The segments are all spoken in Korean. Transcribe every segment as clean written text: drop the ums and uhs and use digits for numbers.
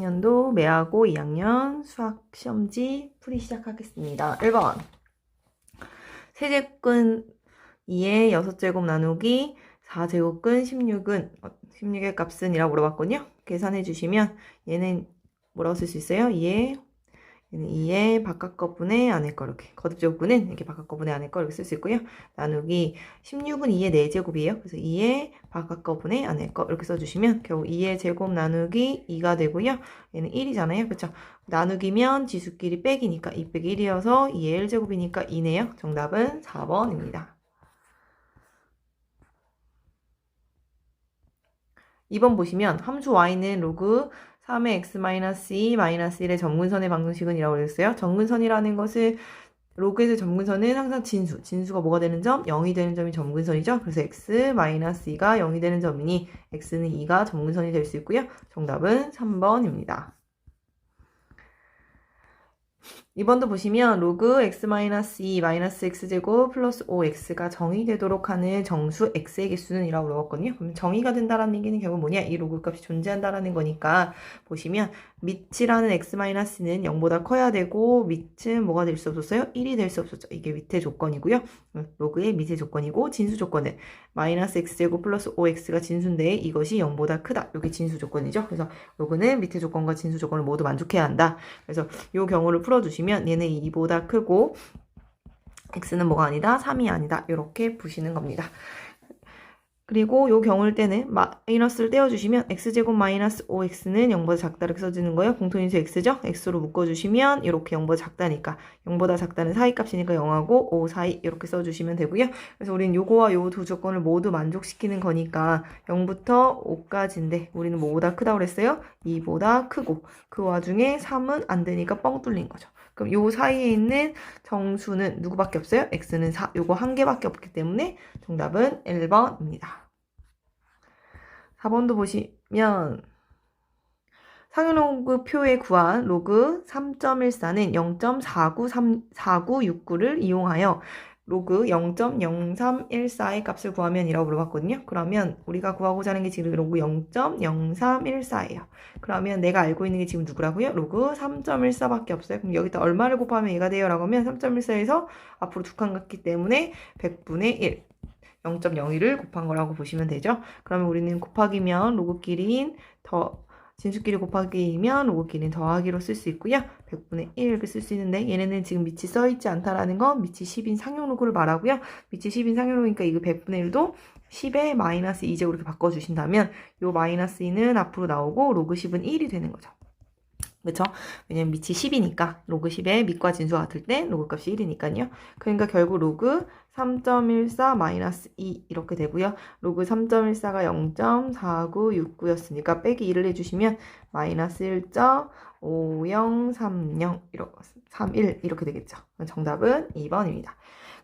년도 매하고 2학년 수학 시험지 풀이 시작하겠습니다. 1번 세제곱근 2의 6제곱 나누기 4제곱근 16의 값은 이라고 물어봤거든요. 계산해 주시면 얘는 뭐라고 쓸 수 있어요? 2의 얘는 2의 바깥 거분의 안에 거 이렇게 거듭제곱근은 이렇게 바깥 거분의 안에 거 이렇게 쓸 수 있고요. 나누기 16은 2의 4제곱이에요. 그래서 2의 바깥 거분의 안에 거 이렇게 써주시면 결국 2의 제곱 나누기 2가 되고요. 얘는 1이잖아요. 그렇죠? 나누기면 지수끼리 빼기니까 2 빼기 1이어서 2의 1제곱이니까 2네요. 정답은 4번입니다. 2번 보시면 함수 y는 로그 3의 x-2-1의 점근선의 방정식은 이라고 그랬어요. 점근선이라는 것은 로그에서 점근선은 항상 진수가 뭐가 되는 점? 0이 되는 점이 점근선이죠. 그래서 x-2가 0이 되는 점이니 x는 2가 점근선이 될 수 있고요. 정답은 3번입니다. 2번도 보시면 로그 x-2 x제곱 플러스 5x가 정의되도록 하는 정수 x의 개수는 이라고 물어봤거든요. 그럼 정의가 된다라는 얘기는 결국 뭐냐? 이 로그 값이 존재한다라는 거니까 보시면 밑이라는 x-는 0보다 커야 되고 밑은 뭐가 될 수 없었어요? 1이 될 수 없었죠. 이게 밑의 조건이고요. 로그의 밑의 조건이고 진수 조건은 마이너스 x제곱 플러스 5x가 진수인데 이것이 0보다 크다. 이게 진수 조건이죠. 그래서 로그는 밑의 조건과 진수 조건을 모두 만족해야 한다. 그래서 이 경우를 풀어주시면 얘는 2보다 크고 x는 뭐가 아니다? 3이 아니다. 이렇게 보시는 겁니다. 그리고 요 경우일 때는 마이너스를 떼어주시면 x제곱 마이너스 5x는 0보다 작다 이렇게 써주는 거예요. 공통인수 x죠? x로 묶어주시면 이렇게 0보다 작다니까 0보다 작다는 사이 값이니까 0하고 5 사이 이렇게 써주시면 되고요. 그래서 우리는 요거와 요 두 조건을 모두 만족시키는 거니까 0부터 5까지인데 우리는 뭐보다 크다고 그랬어요? 2보다 크고 그 와중에 3은 안 되니까 뻥 뚫린 거죠. 그럼 요 사이에 있는 정수는 누구밖에 없어요? x는 4, 요거 한 개밖에 없기 때문에 정답은 1번입니다. 4번도 보시면 상용로그 표에 구한 로그 3.14는 0.4934969를 이용하여 로그 0.0314의 값을 구하면 이라고 물어봤거든요. 그러면 우리가 구하고자 하는 게 지금 로그 0.0314예요. 그러면 내가 알고 있는 게 지금 누구라고요? 로그 3.14밖에 없어요. 그럼 여기다 얼마를 곱하면 얘가 돼요? 라고 하면 3.14에서 앞으로 두 칸 갔기 때문에 100분의 1. 0.01을 곱한 거라고 보시면 되죠. 그러면 우리는 곱하기면 로그끼리인 진수끼리 곱하기면 로그끼리는 더하기로 쓸 수 있고요. 100분의 1 이렇게 쓸 수 있는데 얘네는 지금 밑이 써있지 않다라는 건 밑이 10인 상용로그를 말하고요. 밑이 10인 상용로그니까 이거 100분의 1도 10에 마이너스 2제곱 이렇게 바꿔주신다면 요 마이너스 2는 앞으로 나오고 로그 10은 1이 되는 거죠. 그렇죠? 왜냐면 밑이 10이니까 로그 10에 밑과 진수가 같을 때 로그 값이 1이니까요. 그러니까 결국 로그 3.14 마이너스 2 이렇게 되고요. 로그 3.14가 0.4969였으니까 빼기 2를 해주시면 마이너스 1.5030 31 이렇게 되겠죠. 정답은 2번입니다.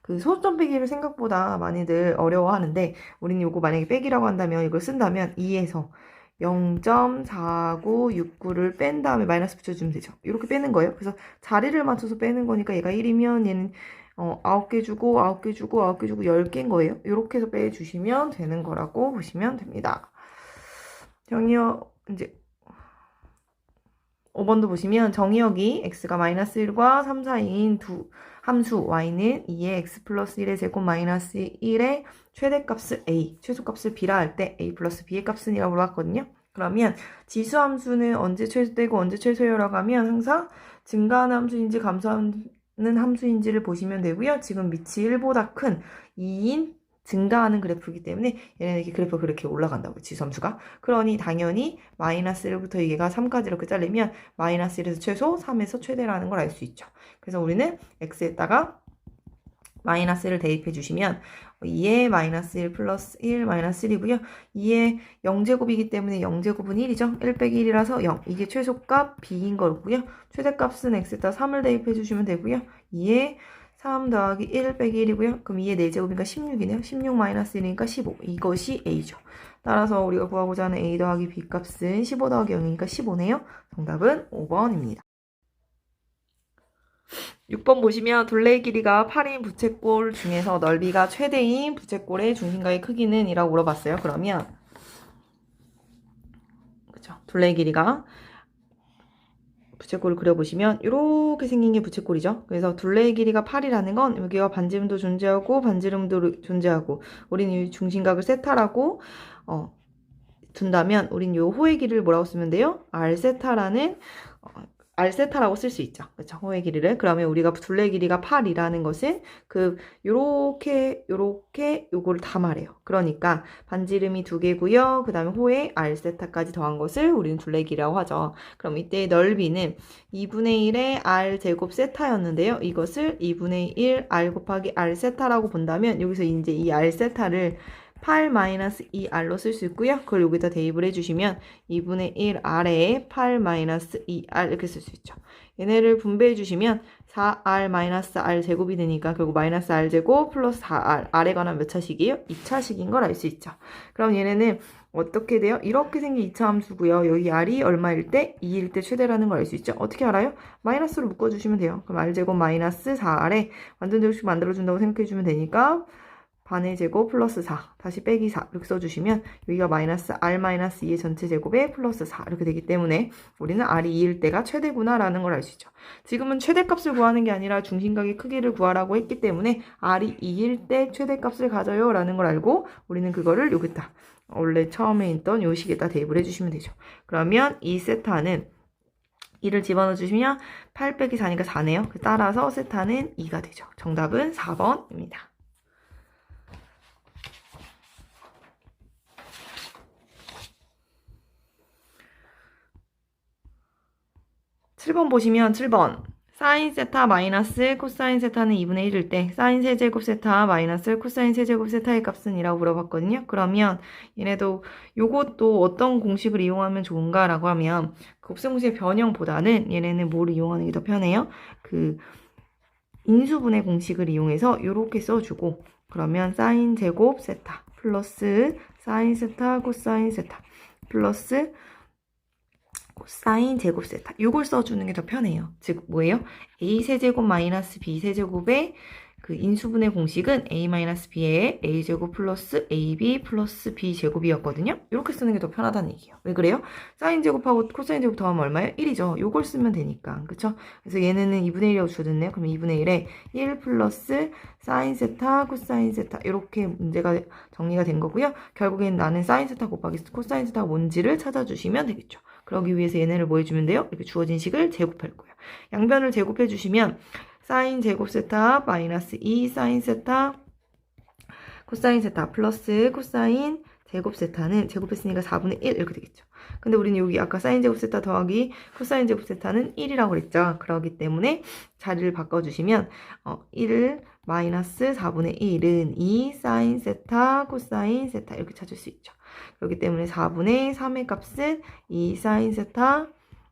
그 소수점 빼기를 생각보다 많이들 어려워하는데 우리는 요거 만약에 빼기라고 한다면 이걸 쓴다면 2에서 0.4969를 뺀 다음에 마이너스 붙여주면 되죠. 이렇게 빼는 거예요. 그래서 자리를 맞춰서 빼는 거니까 얘가 1이면 얘는 9개 주고 9개 주고 9개 주고 10개인 거예요. 이렇게 해서 빼주시면 되는 거라고 보시면 됩니다. 정의역 이제 5번도 보시면 정의역이 x가 마이너스 1과 3 사이인 두 함수 y는 2의 x 플러스 1의 제곱 마이너스 1의 최대값을 a, 최소값을 b라 할 때 a 플러스 b의 값은 이라고 물어봤거든요. 그러면 지수함수는 언제 최소되고 언제 최소요라고 하면 항상 증가하는 함수인지 감소하는 함수인지를 보시면 되고요. 지금 밑이 1보다 큰 2인 증가하는 그래프이기 때문에 얘는 이렇게 그래프가 그렇게 올라간다고요. 지수함수가. 그러니 당연히 마이너스 1부터 얘가 3까지 이렇게 잘리면 마이너스 1에서 최소, 3에서 최대라는 걸 알 수 있죠. 그래서 우리는 x에다가 마이너스 1을 대입해 주시면 2의 마이너스 1 플러스 1 마이너스 1이고요. 2의 0제곱이기 때문에 0제곱은 1이죠. 1 빼기 1이라서 0. 이게 최소값 b인 거고요. 최대값은 x에다 3을 대입해 주시면 되고요. 2의 3 더하기 1 빼기 1이고요. 그럼 2의 4제곱이니까 16이네요. 16 마이너스 1이니까 15. 이것이 a죠. 따라서 우리가 구하고자 하는 a 더하기 b 값은 15 더하기 0이니까 15네요. 정답은 5번입니다. 6번 보시면 둘레의 길이가 8인 부채꼴 중에서 넓이가 최대인 부채꼴의 중심각의 크기는 이라고 물어봤어요. 그러면 그렇죠. 둘레의 길이가 부채꼴을 그려보시면 이렇게 생긴 게 부채꼴이죠. 그래서 둘레의 길이가 8이라는 건 여기가 반지름도 존재하고 반지름도 존재하고 우리는 이 중심각을 세타라고 둔다면 우린 요 호의 길이를 뭐라고 쓰면 돼요? R세타라는 R세타라고 쓸 수 있죠. 그렇죠? 호의 길이를. 그러면 우리가 둘레 길이가 8이라는 것은 요렇게 요거를 다 말해요. 그러니까 반지름이 2개고요. 그 다음에 호의 R세타까지 더한 것을 우리는 둘레 길이라고 하죠. 그럼 이때의 넓이는 2분의 1의 R 제곱 세타였는데요. 이것을 2분의 1 R 곱하기 R 세타라고 본다면 여기서 이제 이 R 세타를 8-2R로 쓸 수 있고요. 그걸 여기다 대입을 해주시면 2분의 1 R에 8-2R 이렇게 쓸 수 있죠. 얘네를 분배해 주시면 4R-R 제곱이 되니까 결국 마이너스 R 제곱 플러스 4R R에 관한 몇 차식이에요? 2차식인 걸 알 수 있죠. 그럼 얘네는 어떻게 돼요? 이렇게 생긴 2차 함수고요. 여기 R이 얼마일 때? 2일 때 최대라는 걸 알 수 있죠. 어떻게 알아요? 마이너스로 묶어주시면 돼요. 그럼 R 제곱 마이너스 4R에 완전 제곱식 만들어준다고 생각해주면 되니까 반의 제곱 플러스 4 다시 빼기 4 이렇게 써주시면 여기가 마이너스 R 마이너스 2의 전체 제곱에 플러스 4 이렇게 되기 때문에 우리는 R이 2일 때가 최대구나 라는 걸 알 수 있죠. 지금은 최대값을 구하는 게 아니라 중심각의 크기를 구하라고 했기 때문에 R이 2일 때 최대값을 가져요 라는 걸 알고 우리는 그거를 여기다 원래 처음에 있던 요 식에다 대입을 해주시면 되죠. 그러면 이 세타는 2를 집어넣어 주시면 8 빼기 4니까 4네요. 따라서 세타는 2가 되죠. 정답은 4번입니다. 7번 보시면 7번 사인 세타 마이너스 코사인 세타는 2분의 1일 때 사인 세제곱 세타 마이너스 코사인 세제곱 세타의 값은 이라고 물어봤거든요. 그러면 얘네도 요것도 어떤 공식을 이용하면 좋은가 라고 하면 곱셈 공식의 변형보다는 얘네는 뭐를 이용하는 게 더 편해요? 그 인수분해 공식을 이용해서 이렇게 써주고 그러면 사인 제곱 세타 플러스 사인 세타 코사인 세타 플러스 코사인 제곱 세타 이걸 써주는 게 더 편해요. 즉 뭐예요? a 세제곱 마이너스 b 세제곱의 그 인수분해 공식은 a 마이너스 b의 a 제곱 플러스 ab 플러스 b 제곱이었거든요. 이렇게 쓰는 게 더 편하다는 얘기예요. 왜 그래요? 사인 제곱하고 코사인 제곱 더하면 얼마예요? 1이죠. 이걸 쓰면 되니까. 그쵸? 그래서 얘네는 2분의 1이라고 주어졌네요. 그럼 2분의 1에 1 플러스 사인 세타 코사인 세타 이렇게 문제가 정리가 된 거고요. 결국엔 나는 사인 세타 곱하기 코사인 세타가 뭔지를 찾아주시면 되겠죠. 그러기 위해서 얘네를 뭐 해주면 돼요? 이렇게 주어진 식을 제곱할 거예요. 양변을 제곱해 주시면 사인 제곱 세타 마이너스 2 사인 세타 코사인 세타 플러스 코사인 제곱 세타는 제곱했으니까 4분의 1 이렇게 되겠죠. 근데 우리는 여기 아까 사인 제곱 세타 더하기 코사인 제곱 세타는 1이라고 그랬죠. 그러기 때문에 자리를 바꿔주시면 1 마이너스 4분의 1은 2 사인 세타 코사인 세타 이렇게 찾을 수 있죠. 그렇기 때문에 4분의 3의 값은 2 사인 세타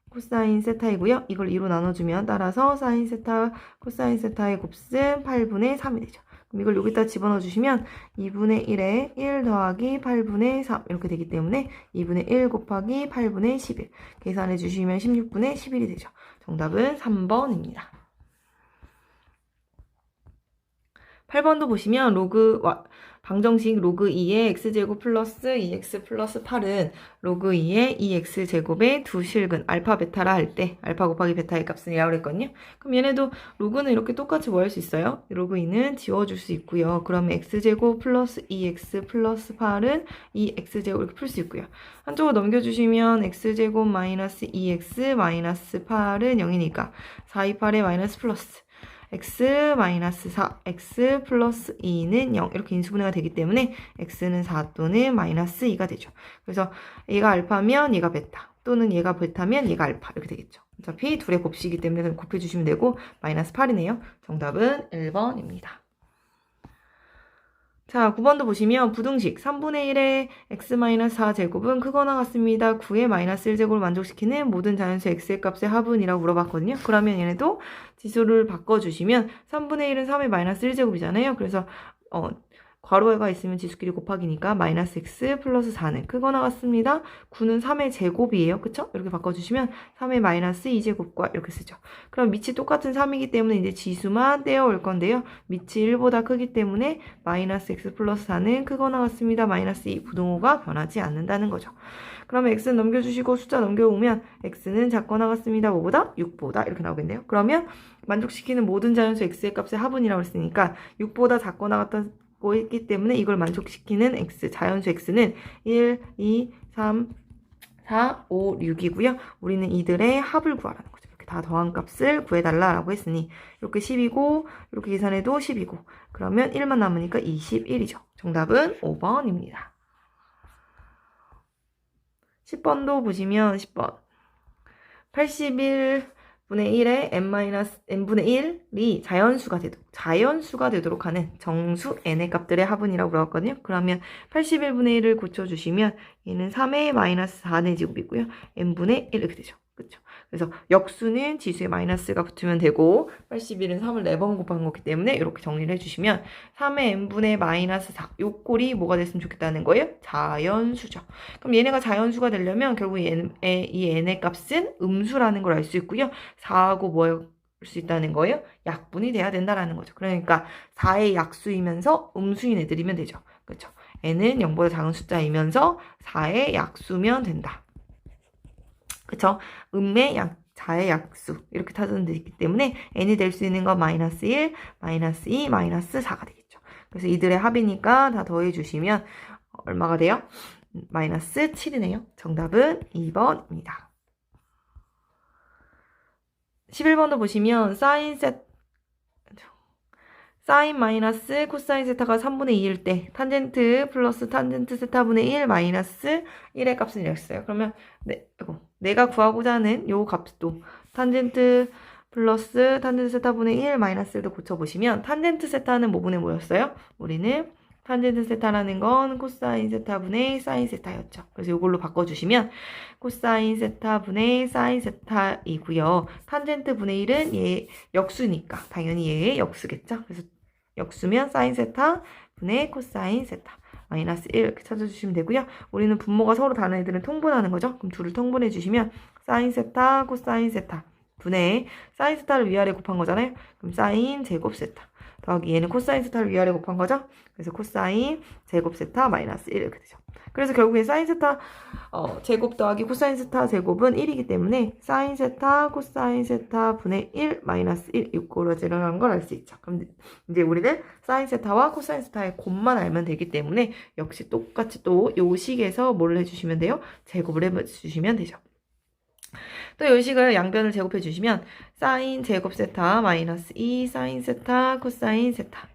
코사인 세타이고요. 이걸 2로 나눠주면 따라서 사인 세타 코사인 세타의 곱셈 8분의 3이 되죠. 그럼 이걸 여기다 집어넣어 주시면 2분의 1에 1 더하기 8분의 3 이렇게 되기 때문에 2분의 1 곱하기 8분의 11 계산해 주시면 16분의 11이 되죠. 정답은 3번입니다. 8번도 보시면 방정식 로그 2의 x제곱 플러스 2x 플러스 8은 로그 2의 2x제곱의 두 실근 알파 베타라 할 때 알파 곱하기 베타의 값은 이라고 그랬거든요. 그럼 얘네도 로그는 이렇게 똑같이 뭐 할 수 있어요? 로그 2는 지워줄 수 있고요. 그러면 x제곱 플러스 2x 플러스 8은 2x제곱 이렇게 풀 수 있고요. 한쪽으로 넘겨주시면 x제곱 마이너스 2x 마이너스 8은 0이니까 4, 2, 8에 마이너스 플러스 x 마이너스 4, x 플러스 2는 0 이렇게 인수분해가 되기 때문에 x는 4 또는 마이너스 2가 되죠. 그래서 얘가 알파면 얘가 베타 또는 얘가 베타면 얘가 알파 이렇게 되겠죠. 어차피 둘의 곱식이기 때문에 그냥 곱해주시면 되고 마이너스 8이네요. 정답은 1번입니다. 자, 9번도 보시면 부등식 3분의 1의 x-4 제곱은 크거나 같습니다. 9의 마이너스 1제곱을 만족시키는 모든 자연수 x의 값의 합은이라고 물어봤거든요. 그러면 얘네도 지수를 바꿔주시면 3분의 1은 3의 마이너스 1제곱이잖아요. 그래서 괄호가 있으면 지수끼리 곱하기니까 마이너스 x 플러스 4는 크거나 같습니다. 9는 3의 제곱이에요. 그쵸? 이렇게 바꿔주시면 3의 마이너스 2제곱과 이렇게 쓰죠. 그럼 밑이 똑같은 3이기 때문에 이제 지수만 떼어올 건데요. 밑이 1보다 크기 때문에 마이너스 x 플러스 4는 크거나 같습니다. 마이너스 2 부등호가 변하지 않는다는 거죠. 그러면 x는 넘겨주시고 숫자 넘겨오면 x는 작거나 같습니다. 5보다 6보다 이렇게 나오겠네요. 그러면 만족시키는 모든 자연수 x의 값의 합은이라고 했으니까 6보다 작거나 같다고 했기 때문에 이걸 만족시키는 x, 자연수 x는 1, 2, 3, 4, 5, 6이고요. 우리는 이들의 합을 구하라는 거죠. 이렇게 다 더한 값을 구해달라고 했으니 이렇게 10이고 이렇게 계산해도 10이고 그러면 1만 남으니까 21이죠. 정답은 5번입니다. 10번도 보시면 10번 81분의 1에 n분의 1이 자연수가 되도록 하는 정수 n의 값들의 합은이라고 그러거든요. 그러면 81분의 1을 고쳐주시면 얘는 3의 마이너스 4의 제곱이고요. n분의 1 이렇게 되죠. 그렇죠? 그래서 역수는 지수에 마이너스가 붙으면 되고 81은 3을 4번 곱한 거기 때문에 이렇게 정리를 해주시면 3의 n분의 마이너스 4 요 꼴이 뭐가 됐으면 좋겠다는 거예요? 자연수죠. 그럼 얘네가 자연수가 되려면 결국 이 n의 값은 음수라는 걸 알 수 있고요. 4하고 뭐할 수 있다는 거예요? 약분이 돼야 된다라는 거죠. 그러니까 4의 약수이면서 음수인 애들이면 되죠. 그렇죠? n은 0보다 작은 숫자이면서 4의 약수면 된다. 그쵸? 자의 약수 이렇게 타전되어 있기 때문에 n이 될 수 있는 건 마이너스 1, 마이너스 2, 마이너스 4가 되겠죠. 그래서 이들의 합이니까 다 더해주시면 얼마가 돼요? 마이너스 7이네요. 정답은 2번입니다. 11번도 보시면 사인 마이너스 코사인 세타가 3분의 2일 때 탄젠트 플러스 탄젠트 세타분의 1 마이너스 1의 값을 이랬어요. 그러면 내가 구하고자 하는 요 값도 탄젠트 플러스 탄젠트 세타분의 1 마이너스 1도 고쳐보시면 탄젠트 세타는 뭐분의 뭐였어요? 우리는 탄젠트 세타라는 건 코사인 세타분의 사인 세타였죠. 그래서 이걸로 바꿔주시면 코사인 세타분의 사인 세타이고요. 탄젠트 분의 1은 얘 역수니까 당연히 얘의 역수겠죠. 그래서 역수면 사인 세타 분의 코사인 세타 마이너스 1 이렇게 찾아주시면 되고요. 우리는 분모가 서로 다른 애들은 통분하는 거죠. 그럼 둘을 통분해 주시면 사인 세타 코사인 세타 분의 사인 세타를 위아래 곱한 거잖아요. 그럼 사인 제곱 세타 더하기 얘는 코사인 세타를 위아래 곱한 거죠. 그래서 코사인 제곱 세타 마이너스 1 이렇게 되죠. 그래서 결국에 사인 세타 제곱 더하기 코사인 세타 제곱은 1이기 때문에 사인 세타 코사인 세타 분의 1 마이너스 1 이꼴어지라는 걸 알 수 있죠. 그럼 이제 우리는 사인 세타와 코사인 세타의 곱만 알면 되기 때문에 역시 똑같이 또 요 식에서 뭘 해주시면 돼요? 제곱을 해주시면 되죠. 또 요 식을 양변을 제곱해 주시면 사인 제곱 세타 마이너스 2 사인 세타 코사인 세타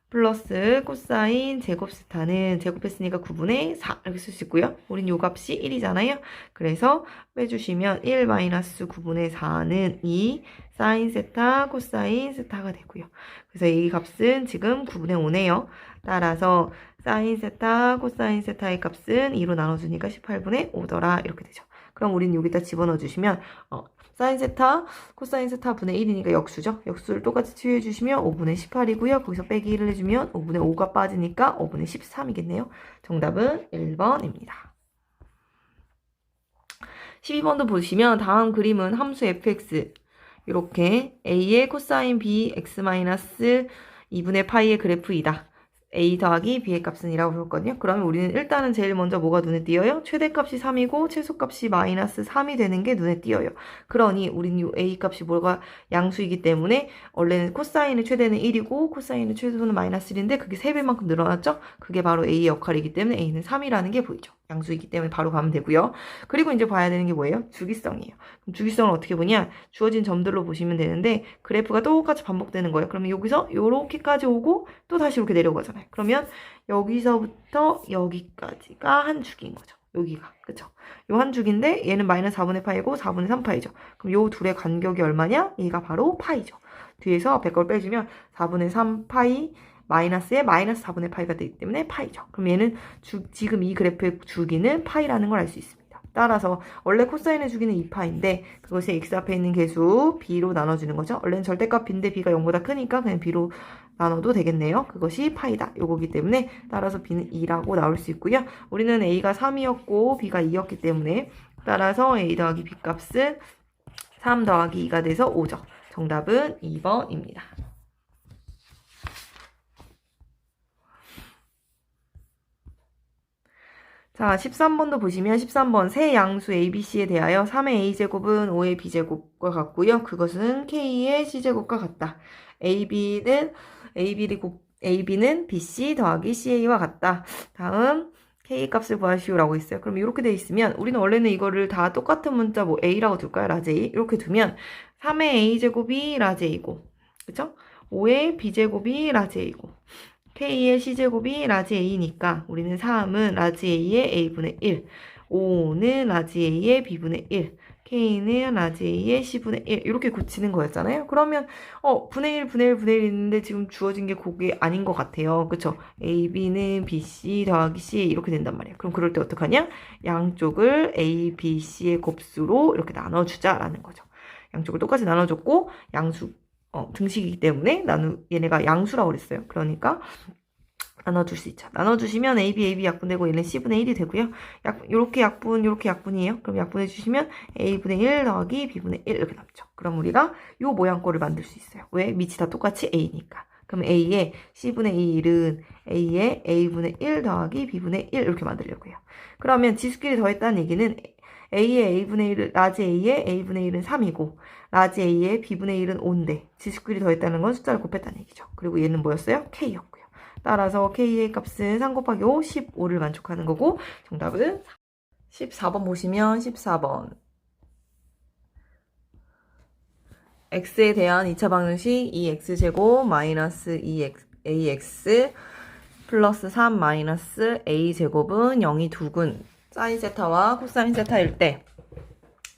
플러스 코사인 제곱 세타는 제곱했으니까 9분의 4 이렇게 쓸 수 있고요. 우린 요 값이 1이잖아요. 그래서 빼주시면 1 마이너스 9분의 4는 2 사인 세타 코사인 세타가 되고요. 그래서 이 값은 지금 9분의 5네요. 따라서 사인 세타 코사인 세타의 값은 2로 나눠주니까 18분의 5더라 이렇게 되죠. 그럼 우린 여기다 집어넣어 주시면 사인 세타 코사인 세타 분의 1이니까 역수죠. 역수를 똑같이 치유해 주시면 5분의 18이고요. 거기서 빼기 1을 해주면 5분의 5가 빠지니까 5분의 13이겠네요. 정답은 1번입니다. 12번도 보시면 다음 그림은 함수 fx 이렇게 a의 코사인 b x-2분의 파이의 그래프이다. a 더하기 b의 값은 이라고 부르거든요. 그러면 우리는 일단은 제일 먼저 뭐가 눈에 띄어요? 최대값이 3이고 최소값이 마이너스 3이 되는 게 눈에 띄어요. 그러니 우리는 이 a 값이 뭐가 양수이기 때문에 원래는 코사인의 최대는 1이고 코사인의 최소는 마이너스 1인데 그게 3배만큼 늘어났죠? 그게 바로 a의 역할이기 때문에 a는 3이라는 게 보이죠. 양수이기 때문에 바로 가면 되고요. 그리고 이제 봐야 되는 게 뭐예요? 주기성이에요. 그럼 주기성을 어떻게 보냐? 주어진 점들로 보시면 되는데 그래프가 똑같이 반복되는 거예요. 그러면 여기서 요렇게까지 오고 또 다시 이렇게 내려가잖아요. 그러면 여기서부터 여기까지가 한 주기인 거죠. 여기가. 그쵸? 요 한 주기인데 얘는 마이너스 4분의 파이고 4분의 3파이죠. 그럼 요 둘의 간격이 얼마냐? 얘가 바로 파이죠. 뒤에서 앞에 걸 빼주면 4분의 3파이 마이너스에 마이너스 4분의 파이가 되기 때문에 파이죠. 그럼 얘는 지금 이 그래프의 주기는 파이라는 걸 알 수 있습니다. 따라서 원래 코사인의 주기는 2파인데 그것이 x 앞에 있는 개수 b로 나눠주는 거죠. 원래는 절대값 b인데 b가 0보다 크니까 그냥 b로 나눠도 되겠네요. 그것이 파이다. 요거기 때문에 따라서 b는 2라고 나올 수 있고요. 우리는 a가 3이었고 b가 2였기 때문에 따라서 a 더하기 b 값은 3 더하기 2가 돼서 5죠. 정답은 2번입니다. 자, 13번도 보시면 13번 세 양수 ABC에 대하여 3의 A제곱은 5의 B제곱과 같고요. 그것은 K의 C제곱과 같다. AB는 BC 더하기 CA와 같다. 다음 K 값을 구하시오라고 했어요. 그럼 이렇게 돼 있으면 우리는 원래는 이거를 다 똑같은 문자 뭐 A라고 둘까요? 라지 A. 이렇게 두면 3의 A제곱이 라지 A고 그쵸? 5의 B제곱이 라지 A고 K의 C제곱이 라지 A니까 우리는 3은 라지 A의 A분의 1, 5는 라지 A의 B분의 1, K는 라지 A의 C분의 1 이렇게 고치는 거였잖아요. 그러면 분의 1, 분의 1, 분의 1 있는데 지금 주어진 게 그게 아닌 것 같아요. 그쵸? A, B는 BC 더하기 C 이렇게 된단 말이에요. 그럼 그럴 때 어떡하냐? 양쪽을 A, B, C의 곱수로 이렇게 나눠주자라는 거죠. 양쪽을 똑같이 나눠줬고 양수 등식이기 때문에 얘네가 양수라고 그랬어요. 그러니까 나눠줄 수 있죠. 나눠주시면 AB 약분되고 얘는 C분의 1이 되고요. 요렇게 약분이에요. 그럼 약분해 주시면 A분의 1 더하기 B분의 1 이렇게 남죠. 그럼 우리가 요 모양꼴을 만들 수 있어요. 왜? 밑이 다 똑같이 A니까. 그럼 A의 C분의 1은 A의 A분의 1 더하기 B분의 1 이렇게 만들려고요. 그러면 지수끼리 더했다는 얘기는 A의 A분의 1, 라지 A의 A분의 1은 3이고 라지 A의 B분의 1은 5인데 지수끼리 더했다는 건 숫자를 곱했다는 얘기죠. 그리고 얘는 뭐였어요? K였고요. 따라서 K의 값은 3 곱하기 5, 15를 만족하는 거고 정답은 14번 보시면 14번 x에 대한 2차 방정식 2x제곱 마이너스 2ax 플러스 3 마이너스 a제곱은 0이 두근 사인 세타와 코사인 세타일 때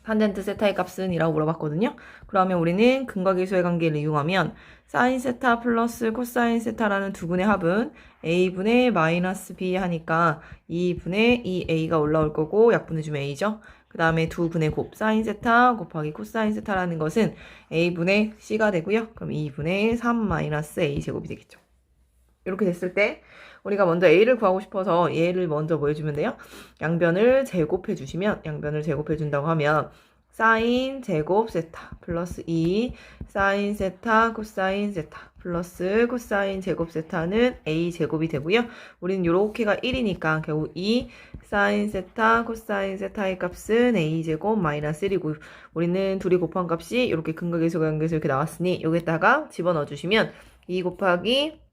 탄젠트 세타의 값은 이라고 물어봤거든요. 그러면 우리는 근과 계수의 관계를 이용하면 사인 세타 플러스 코사인 세타라는 두근의 합은 a분의 마이너스 b 하니까 2분의 2a가 올라올 거고 약분해주면 a죠. 그 다음에 두 근의 곱 사인 세타 곱하기 코사인 세타라는 것은 a분의 c가 되고요. 그럼 2분의 3 마이너스 a 제곱이 되겠죠. 이렇게 됐을 때 우리가 먼저 a를 구하고 싶어서 얘를 먼저 뭐 해주면 돼요? 양변을 제곱해 주시면 양변을 제곱해 준다고 하면 사인 제곱 세타 플러스 2 사인 세타 코사인 세타 플러스 코사인 제곱 세타는 a 제곱이 되고요. 우리는 요렇게가 1이니까 결국 2 사인 세타 코사인 세타의 값은 a 제곱 마이너스 1이고 우리는 둘이 곱한 값이 이렇게 근과 계수가 연결해서 이렇게 나왔으니 여기다가 집어넣어 주시면 2 곱하기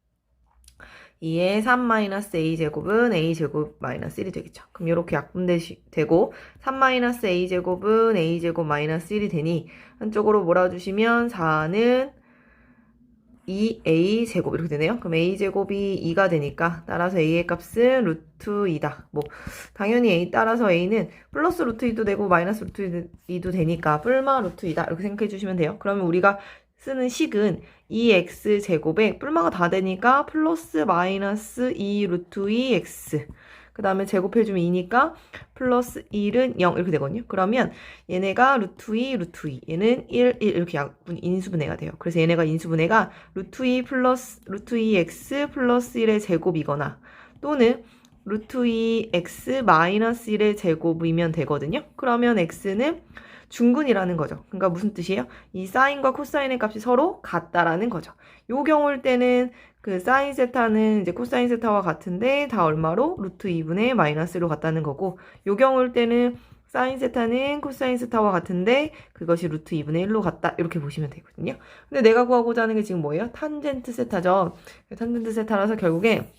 2의 3-a제곱은 a제곱 마이너스 1이 되겠죠. 그럼 이렇게 약분되고 3-a제곱은 a제곱 마이너스 1이 되니 한쪽으로 몰아주시면 4는 2a제곱 이렇게 되네요. 그럼 a제곱이 2가 되니까 따라서 a의 값은 루트 2다. 뭐 당연히 a 따라서 a는 플러스 루트 2도 되고 마이너스 루트 2도 되니까 뿔마 루트 2다 이렇게 생각해 주시면 돼요. 그러면 우리가 쓰는 식은 2x제곱에 뿔마가 다 되니까 플러스 마이너스 2 루트 2x 그 다음에 제곱해주면 2니까 플러스 1은 0 이렇게 되거든요. 그러면 얘네가 루트 2 루트 2 얘는 1 이렇게 인수분해가 돼요. 그래서 얘네가 인수분해가 루트 2 플러스 루트 2x 플러스 1의 제곱이거나 또는 루트 2x 마이너스 1의 제곱이면 되거든요. 그러면 x는 중근이라는 거죠. 그러니까 무슨 뜻이에요? 이 사인과 코사인의 값이 서로 같다라는 거죠. 요 경우일 때는 그 사인 세타는 이제 코사인 세타와 같은데 다 얼마로? 루트 2분의 마이너스로 같다는 거고 요 경우일 때는 사인 세타는 코사인 세타와 같은데 그것이 루트 2분의 1로 같다 이렇게 보시면 되거든요. 근데 내가 구하고자 하는 게 지금 뭐예요? 탄젠트 세타죠. 탄젠트 세타라서 결국에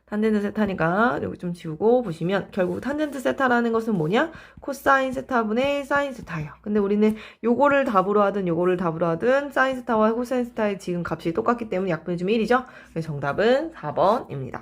탄젠트 세타니까 여기 좀 지우고 보시면 결국 탄젠트 세타라는 것은 뭐냐? 코사인 세타분의 사인 세타예요. 근데 우리는 요거를 답으로 하든 요거를 답으로 하든 사인 세타와 코사인 세타의 지금 값이 똑같기 때문에 약분해주면 1이죠. 그래서 정답은 4번입니다.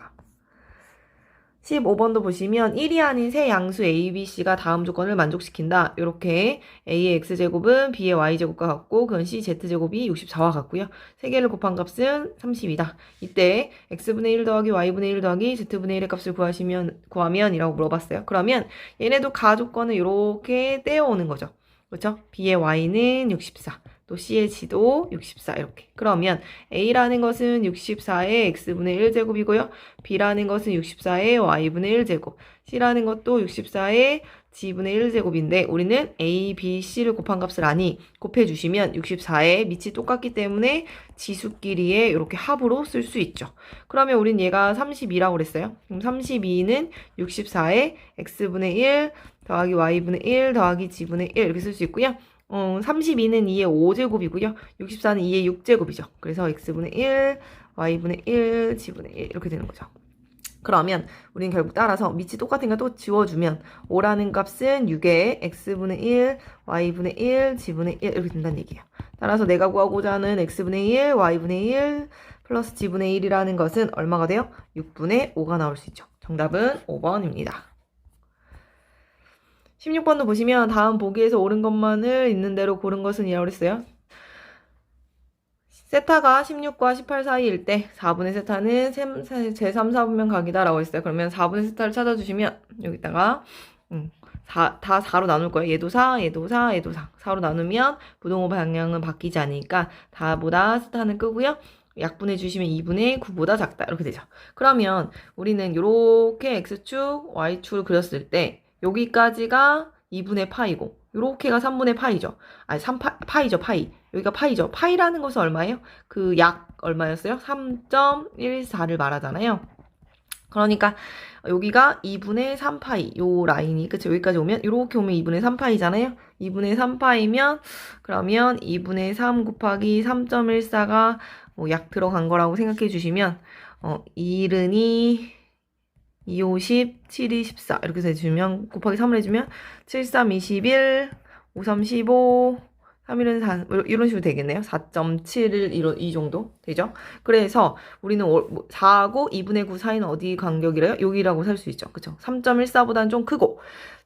15번도 보시면 1이 아닌 세 양수 A, B, C가 다음 조건을 만족시킨다. 이렇게 A의 X제곱은 B의 Y제곱과 같고 그건 C, Z제곱이 64와 같고요. 세 개를 곱한 값은 30이다. 이때 X분의 1 더하기 Y분의 1 더하기 Z분의 1의 값을 구하면 이라고 물어봤어요. 그러면 얘네도 가조건을 이렇게 떼어오는 거죠. 그렇죠? B의 Y는 64. 또 C의 G도 64 이렇게. 그러면 A라는 것은 64의 X분의 1제곱이고요. B라는 것은 64의 Y분의 1제곱. C라는 것도 64의 G분의 1제곱인데 우리는 A, B, C를 곱한 값을 아니 곱해주시면 64의 밑이 똑같기 때문에 지수끼리의 이렇게 합으로 쓸 수 있죠. 그러면 우린 얘가 32라고 그랬어요. 그럼 32는 64의 X분의 1 더하기 Y분의 1 더하기 G분의 1 이렇게 쓸 수 있고요. 32는 2의 5제곱이고요. 64는 2의 6제곱이죠. 그래서 x분의 1, y분의 1, g분의 1 이렇게 되는 거죠. 그러면 우리는 결국 따라서 밑이 똑같은 거 또 지워주면 5라는 값은 6의 x분의 1, y분의 1, g분의 1 이렇게 된다는 얘기예요. 따라서 내가 구하고자 하는 x분의 1, y분의 1 플러스 g분의 1이라는 것은 얼마가 돼요? 6분의 5가 나올 수 있죠. 정답은 5번입니다. 16번도 보시면 다음 보기에서 옳은 것만을 있는 대로 고른 것은 이라고 그랬어요. 세타가 16과 18 사이일 때 4분의 세타는 제3, 4분면 각이다 라고 했어요. 그러면 4분의 세타를 찾아주시면 여기다가 다 4로 나눌 거예요. 얘도 4, 얘도 4, 얘도 4. 4로 나누면 부동호 방향은 바뀌지 않으니까 다보다 세타는 끄고요. 약분해 주시면 2분의 9보다 작다 이렇게 되죠. 그러면 우리는 이렇게 x축, y축을 그렸을 때 여기까지가 2분의 파이고 요렇게가 3분의 파이죠. 아니 3파이죠. 파이. 여기가 파이죠. 파이라는 것은 얼마예요? 그 약 얼마였어요? 3.14를 말하잖아요. 그러니까 여기가 2분의 3파이 요 라인이 그쵸? 여기까지 오면 이렇게 오면 2분의 3파이잖아요. 2분의 3파이면 그러면 2분의 3 곱하기 3.14가 뭐 약 들어간 거라고 생각해 주시면 1은 2, 5, 10, 7, 2, 14 이렇게 해주면 곱하기 3을 해주면 7, 3, 21, 5, 3, 15 3일은 4 이런 식으로 되겠네요. 4.7 이 정도 되죠. 그래서 우리는 4하고 2분의 9 사이는 어디 간격이래요? 여기라고 살 수 있죠. 그쵸? 3.14보다는 좀 크고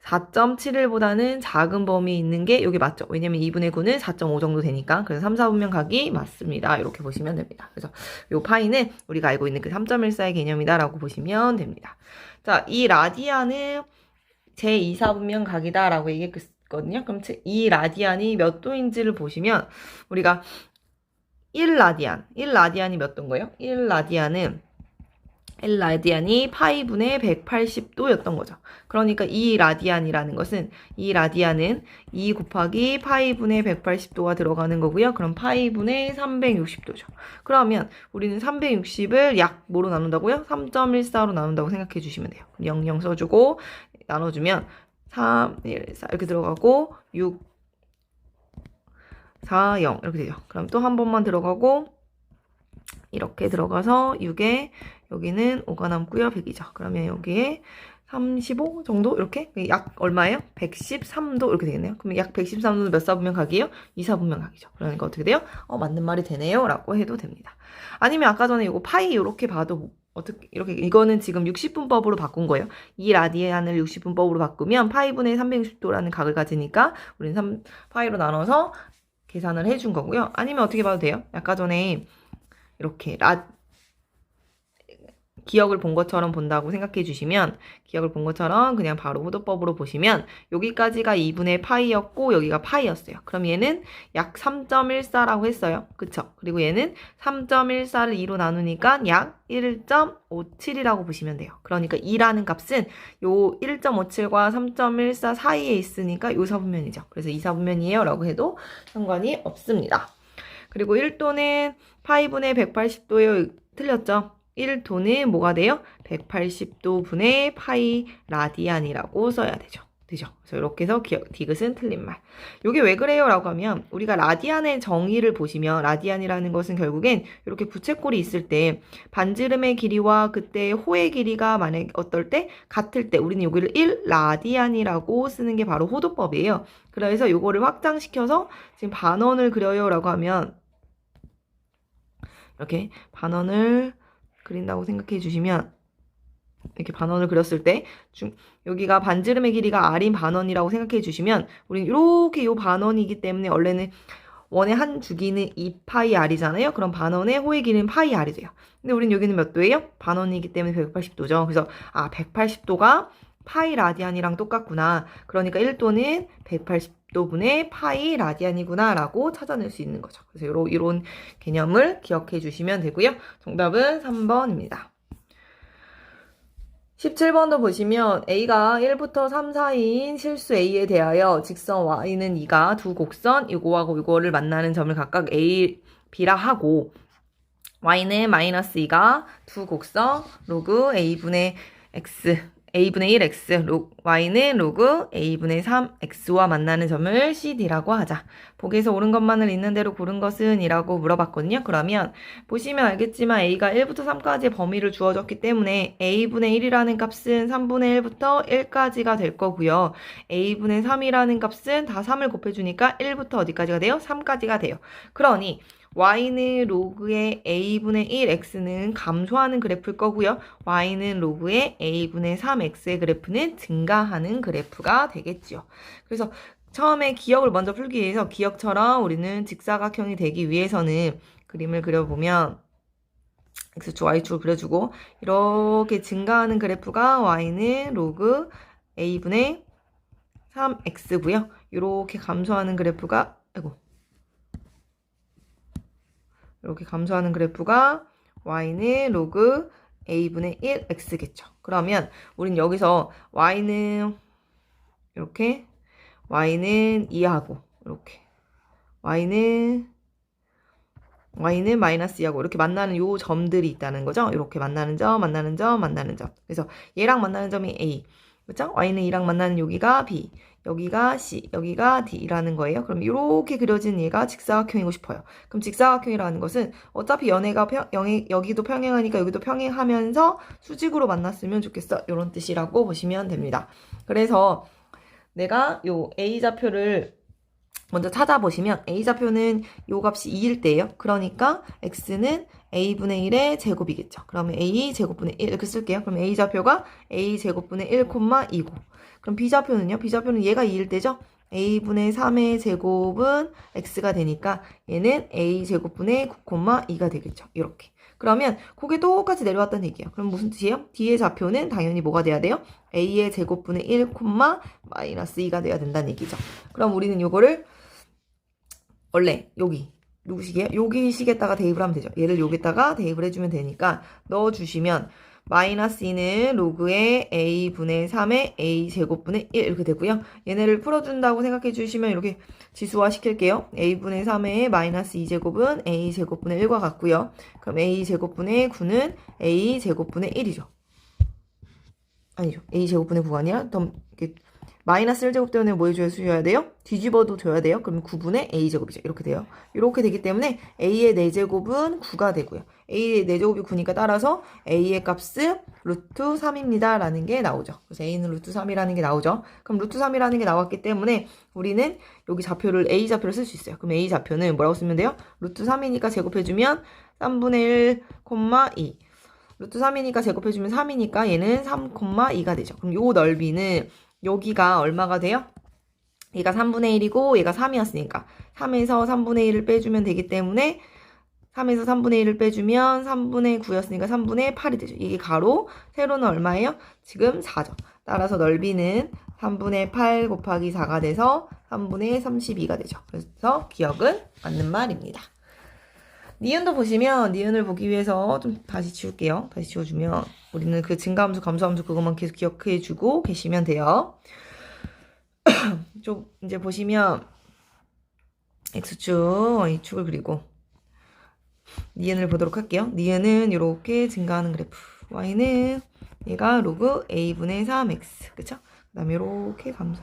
4.71보다는 작은 범위에 있는 게 여기 맞죠. 왜냐면 2분의 9는 4.5 정도 되니까. 그래서 3, 4분면 각이 맞습니다. 이렇게 보시면 됩니다. 그래서 요 파이는 우리가 알고 있는 그 3.14의 개념이다 라고 보시면 됩니다. 자, 이 라디안은 제2, 4분면 각이다 라고 얘기했거든요. 그럼 이 라디안이 몇 도인지를 보시면 우리가 1라디안이 몇 도인 거예요? 1라디안이 파이분의 180도였던 거죠. 그러니까 이 라디안이라는 것은 이 라디안은 2 곱하기 파이분의 180도가 들어가는 거고요. 그럼 파이분의 360도죠. 그러면 우리는 360을 약 뭐로 나눈다고요? 3.14로 나눈다고 생각해 주시면 돼요. 00 써주고 나눠주면 3, 1, 4 이렇게 들어가고 6, 4, 0 이렇게 돼요. 그럼 또 한 번만 들어가고 이렇게 들어가서 6에 여기는 5가 남고요. 100이죠. 그러면 여기에 35 정도 이렇게 약 얼마예요? 113도 이렇게 되겠네요. 그러면 약 113도는 몇 사분면 각이에요? 2사분면 각이죠. 그러니까 어떻게 돼요? 맞는 말이 되네요. 라고 해도 됩니다. 아니면 아까 전에 이거 파이 이렇게 봐도 어떻게 이렇게 이거는 지금 60분법으로 바꾼 거예요. 이 라디안을 60분법으로 바꾸면 파이분의 360도라는 각을 가지니까 우리는 파이로 나눠서 계산을 해준 거고요. 아니면 어떻게 봐도 돼요? 아까 전에 이렇게 기억을 본 것처럼 본다고 생각해 주시면 기억을 본 것처럼 그냥 바로 호도법으로 보시면 여기까지가 2분의 파이였고 여기가 파이였어요. 그럼 얘는 약 3.14라고 했어요. 그쵸? 그리고 얘는 3.14를 2로 나누니까 약 1.57이라고 보시면 돼요. 그러니까 2라는 값은 요 1.57과 3.14 사이에 있으니까 요 사분면이죠. 그래서 이 사분면이에요 라고 해도 상관이 없습니다. 그리고 1도는 파이분의 180도예요. 틀렸죠? 1도는 뭐가 돼요? 180도 분의 파이 라디안이라고 써야 되죠. 그래서 이렇게 해서 디귿은 틀린 말. 이게 왜 그래요? 라고 하면 우리가 라디안의 정의를 보시면 라디안이라는 것은 결국엔 이렇게 부채꼴이 있을 때 반지름의 길이와 그때 호의 길이가 만약에 어떨 때 같을 때 우리는 여기를 1라디안이라고 쓰는 게 바로 호도법이에요. 그래서 이거를 확장시켜서 지금 반원을 그려요 라고 하면 이렇게 반원을 그린다고 생각해 주시면 이렇게 반원을 그렸을 때 여기가 반지름의 길이가 r인 반원이라고 생각해 주시면 우리는 이렇게 요 반원이기 때문에 원래는 원의 한 주기는 2파이 r이잖아요. 그럼 반원의 호의 길이는 파이 r이 돼요. 근데 우린 여기는 몇 도예요? 반원이기 때문에 180도죠. 그래서 180도가 파이 라디안이랑 똑같구나. 그러니까 1도는 180도분의 파이 라디안이구나 라고 찾아낼 수 있는 거죠. 그래서 이런 개념을 기억해 주시면 되고요. 정답은 3번입니다. 17번도 보시면 A가 1부터 3 사이인 실수 A에 대하여 직선 Y는 2가 두 곡선 이거하고 이거를 만나는 점을 각각 A, B라 하고 Y는 마이너스 2가 두 곡선 로그 A분의 X A분의 1x, y는 로그 A분의 3x와 만나는 점을 CD라고 하자. 보기에서 옳은 것만을 있는 대로 고른 것은 이라고 물어봤거든요. 그러면 보시면 알겠지만 A가 1부터 3까지의 범위를 주어졌기 때문에 A분의 1이라는 값은 3분의 1부터 1까지가 될 거고요. A분의 3이라는 값은 다 3을 곱해주니까 1부터 어디까지가 돼요? 3까지가 돼요. 그러니 y는 로그의 a분의 1x는 감소하는 그래프일 거고요. y는 로그의 a분의 3x의 그래프는 증가하는 그래프가 되겠죠. 그래서 처음에 기억을 먼저 풀기 위해서 기억처럼 우리는 직사각형이 되기 위해서는 그림을 그려보면 x축, y축을 그려주고 이렇게 증가하는 그래프가 y는 로그 a분의 3x고요. 이렇게 감소하는 그래프가 이렇게 감소하는 그래프가 y는 로그 a분의 1x겠죠. 그러면 우린 여기서 y는 이렇게 y는 2하고 이렇게 y는 마이너스 2하고 이렇게 만나는 요 점들이 있다는 거죠. 이렇게 만나는 점, 만나는 점, 만나는 점. 그래서 얘랑 만나는 점이 A. 그렇죠? y는 2랑 만나는 여기가 B. 여기가 C, 여기가 D라는 거예요. 그럼 이렇게 그려진 얘가 직사각형이고 싶어요. 그럼 직사각형이라는 것은 어차피 연애가 여기도 평행하니까 여기도 평행하면서 수직으로 만났으면 좋겠어. 이런 뜻이라고 보시면 됩니다. 그래서 내가 요 A좌표를 먼저 찾아보시면 A좌표는 요 값이 2일 때예요. 그러니까 X는 A분의 1의 제곱이겠죠. 그러면 A 제곱분의 1 이렇게 쓸게요. 그럼 A좌표가 A 제곱분의 1, 2고 그럼 B좌표는요? B좌표는 얘가 2일 때죠? A분의 3의 제곱은 X가 되니까 얘는 A 제곱분의 9, 2가 되겠죠. 이렇게. 그러면 그게 똑같이 내려왔다는 얘기예요. 그럼 무슨 뜻이에요? D의 좌표는 당연히 뭐가 돼야 돼요? A의 제곱분의 1, 마이너스 2가 돼야 된다는 얘기죠. 그럼 우리는 요거를 원래 여기 누구식이에요? 여기 식에다가 대입을 하면 되죠. 얘를 여기다가 대입을 해주면 되니까 넣어주시면 마이너스 2는 로그의 a분의 3의 a제곱분의 1 이렇게 되고요. 얘네를 풀어준다고 생각해 주시면 이렇게 지수화 시킬게요. a분의 3의 마이너스 2제곱은 a제곱분의 1과 같고요. 그럼 a제곱분의 9는 a제곱분의 1이죠. 아니죠. a제곱분의 9가 아니라 이렇게 마이너스 1제곱 때문에 뭐 해줘야 돼요? 뒤집어도 줘야 돼요. 그럼 9분의 a제곱이죠. 이렇게 돼요. 이렇게 되기 때문에 a의 4제곱은 9가 되고요. a의 4제곱이 9니까 따라서 a의 값은 루트 3입니다. 라는 게 나오죠. 그래서 a는 루트 3이라는 게 나오죠. 그럼 루트 3이라는 게 나왔기 때문에 우리는 여기 좌표를 a좌표를 쓸 수 있어요. 그럼 a좌표는 뭐라고 쓰면 돼요? 루트 3이니까 제곱해주면 3분의 1, 2. 루트 3이니까 제곱해주면 3이니까 얘는 3, 2가 되죠. 그럼 요 넓이는 여기가 얼마가 돼요? 얘가 3분의 1이고 얘가 3이었으니까 3에서 3분의 1을 빼주면 되기 때문에 3에서 3분의 1을 빼주면 3분의 9였으니까 3분의 8이 되죠. 이게 가로, 세로는 얼마예요? 지금 4죠. 따라서 넓이는 3분의 8 곱하기 4가 돼서 3분의 32가 되죠. 그래서 기억은 맞는 말입니다. 니은도 보시면 니은을 보기 위해서 좀 다시 지울게요. 다시 지워주면 우리는 그 증가함수, 감소함수 그것만 계속 기억해주고 계시면 돼요. 좀 이제 보시면 X축, Y축을 그리고 니은을 보도록 할게요. 니은은 이렇게 증가하는 그래프. Y는 얘가 로그 A분의 3X. 그쵸? 그 다음에 이렇게 감소.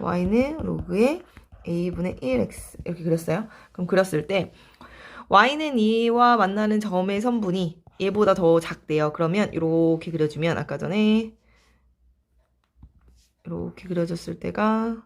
Y는 로그의 a분의 1x 이렇게 그렸어요. 그럼 그렸을 때 y는 2와 만나는 점의 선분이 얘보다 더 작대요. 그러면 이렇게 그려주면 아까 전에 이렇게 그려졌을 때가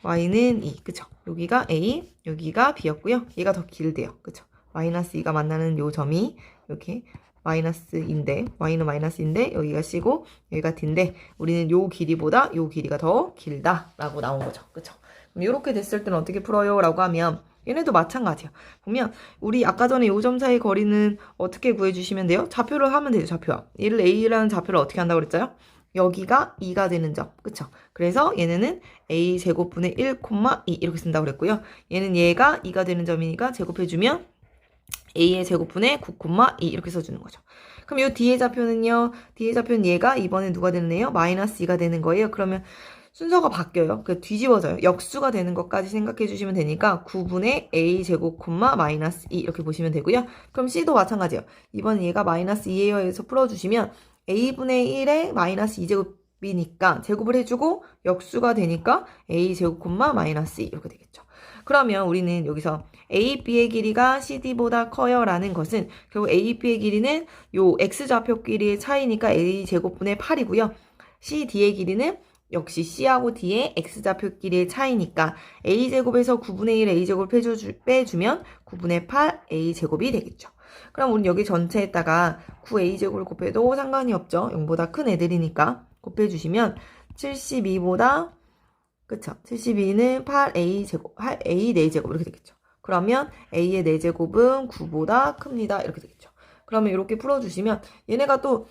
y는 2, 그쵸? 여기가 a, 여기가 b였고요. 얘가 더 길대요. 그쵸? 마이너스 2가 만나는 요 점이 이렇게 마이너스인데 y는 마이너스인데 여기가 c고 여기가 d인데 우리는 요 길이보다 요 길이가 더 길다라고 나온 거죠. 그쵸? 그럼 이렇게 됐을 때는 어떻게 풀어요? 라고 하면 얘네도 마찬가지야. 보면 우리 아까 전에 요 점 사이 거리는 어떻게 구해주시면 돼요? 좌표를 하면 되죠. 좌표와. 얘를 a라는 좌표를 어떻게 한다고 그랬어요? 여기가 2가 되는 점. 그쵸? 그래서 얘네는 a 제곱분의 1, 2 이렇게 쓴다고 그랬고요. 얘가 2가 되는 점이니까 제곱해주면 a의 제곱분의 9, 2 이렇게 써주는 거죠. 그럼 요 뒤의 좌표는요. 뒤의 좌표는 얘가 이번에 누가 되는 애요? 마이너스 2가 되는 거예요. 그러면 순서가 바뀌어요. 그 뒤집어져요. 역수가 되는 것까지 생각해 주시면 되니까 9분의 a 제곱 마이너스 2 이렇게 보시면 되고요. 그럼 c도 마찬가지예요. 이번 얘가 마이너스 2예요 해서 풀어주시면 a분의 1에 마이너스 2제곱이니까 제곱을 해주고 역수가 되니까 a 제곱 마이너스 2 이렇게 되겠죠. 그러면 우리는 여기서 A, B의 길이가 CD보다 커요 라는 것은 결국 A, B의 길이는 요 X좌표 길이의 차이니까 A 제곱분의 8이고요. C, D의 길이는 역시 C하고 D의 X좌표 길이의 차이니까 A제곱에서 9분의 1 A제곱을 빼주면 9분의 8 A제곱이 되겠죠. 그럼 우리 여기 전체에다가 9A제곱을 곱해도 상관이 없죠. 0보다 큰 애들이니까 곱해주시면 72보다 그쵸? 72는 8a제곱, 8a 4제곱 이렇게 되겠죠. 그러면 a의 4제곱은 9보다 큽니다. 이렇게 되겠죠. 그러면 이렇게 풀어주시면 얘네가 또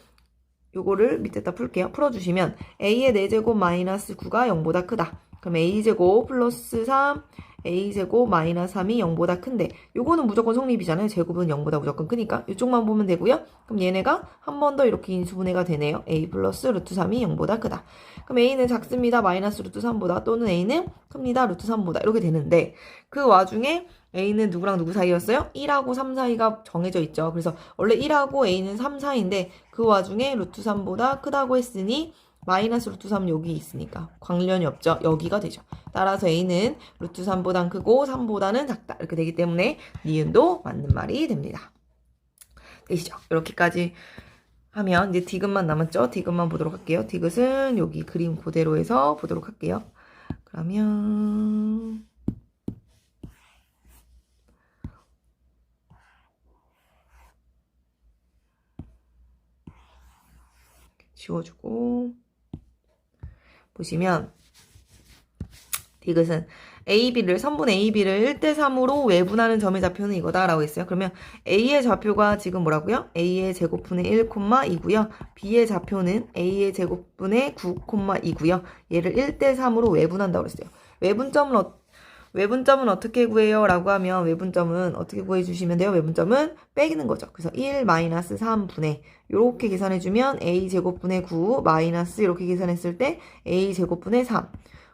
요거를 밑에다 풀게요. 풀어주시면 a의 4제곱 마이너스 9가 0보다 크다. 그럼 a제곱 플러스 3, a제곱 마이너스 3이 0보다 큰데 요거는 무조건 성립이잖아요. 제곱은 0보다 무조건 크니까 이쪽만 보면 되고요. 그럼 얘네가 한 번 더 이렇게 인수분해가 되네요. a 플러스 루트 3이 0보다 크다. 그럼 a는 작습니다. 마이너스 루트 3보다 또는 a는 큽니다. 루트 3보다 이렇게 되는데 그 와중에 a는 누구랑 누구 사이였어요? 1하고 3 사이가 정해져 있죠. 그래서 원래 1하고 a는 3 사이인데 그 와중에 루트 3보다 크다고 했으니 마이너스 루트 3 여기 있으니까 관련이 없죠. 여기가 되죠. 따라서 a는 루트 3보단 크고 3보다는 작다. 이렇게 되기 때문에 니은도 맞는 말이 됩니다. 되시죠? 이렇게까지 하면 이제 디귿만 남았죠. 디귿만 보도록 할게요. 디귿은 여기 그림 그대로 해서 보도록 할게요. 그러면 지워주고 보시면 디귿은 AB를 3분의 AB를 1대3으로 외분하는 점의 좌표는 이거다 라고 했어요. 그러면 A의 좌표가 지금 뭐라고요? A의 제곱분의 1, 2고요. B의 좌표는 A의 제곱분의 9, 2고요. 얘를 1대3으로 외분한다고 했어요. 외분점은 어떻게 구해요? 라고 하면 외분점은 어떻게 구해주시면 돼요? 외분점은 빼기는 거죠. 그래서 1 마이너스 3분의 이렇게 계산해주면 A 제곱분의 9 마이너스 이렇게 계산했을 때 A 제곱분의 3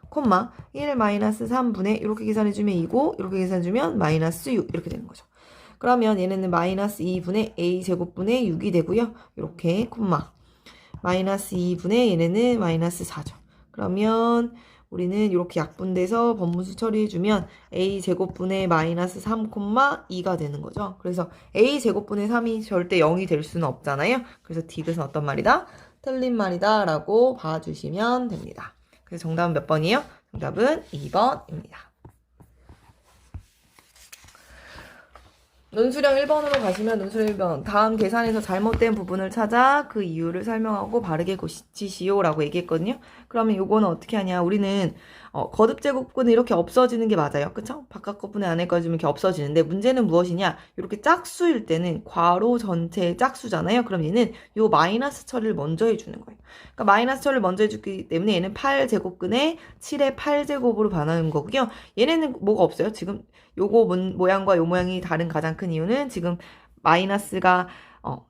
콤마 1 마이너스 3분의 이렇게 계산해주면 2고 이렇게 계산해주면 마이너스 6 이렇게 되는 거죠. 그러면 얘네는 마이너스 2분의 A 제곱분의 6이 되고요. 이렇게 콤마 마이너스 2분의 얘네는 마이너스 4죠. 그러면 우리는 이렇게 약분돼서 번분수 처리해주면 a 제곱분의 마이너스 3, 2가 되는 거죠. 그래서 a 제곱분의 3이 절대 0이 될 수는 없잖아요. 그래서 디귿은 어떤 말이다? 틀린 말이다 라고 봐주시면 됩니다. 그래서 정답은 몇 번이에요? 정답은 2번입니다. 논술형 1번으로 가시면 논술형 1번 다음 계산에서 잘못된 부분을 찾아 그 이유를 설명하고 바르게 고치시오 라고 얘기했거든요. 그러면 요거는 어떻게 하냐, 우리는 거듭 제곱근은 이렇게 없어지는 게 맞아요. 그쵸? 바깥 것분의 안에 거주면 이렇게 없어지는데 문제는 무엇이냐, 이렇게 짝수일 때는 괄호 전체의 짝수잖아요. 그럼 얘는 요 마이너스 처리를 먼저 해주는 거예요. 그러니까 마이너스 처리를 먼저 해주기 때문에 얘는 8제곱근에 7의 8제곱으로 변하는 거고요. 얘네는 뭐가 없어요. 지금 요거 모양과 요 모양이 다른 가장 큰 이유는 지금 마이너스가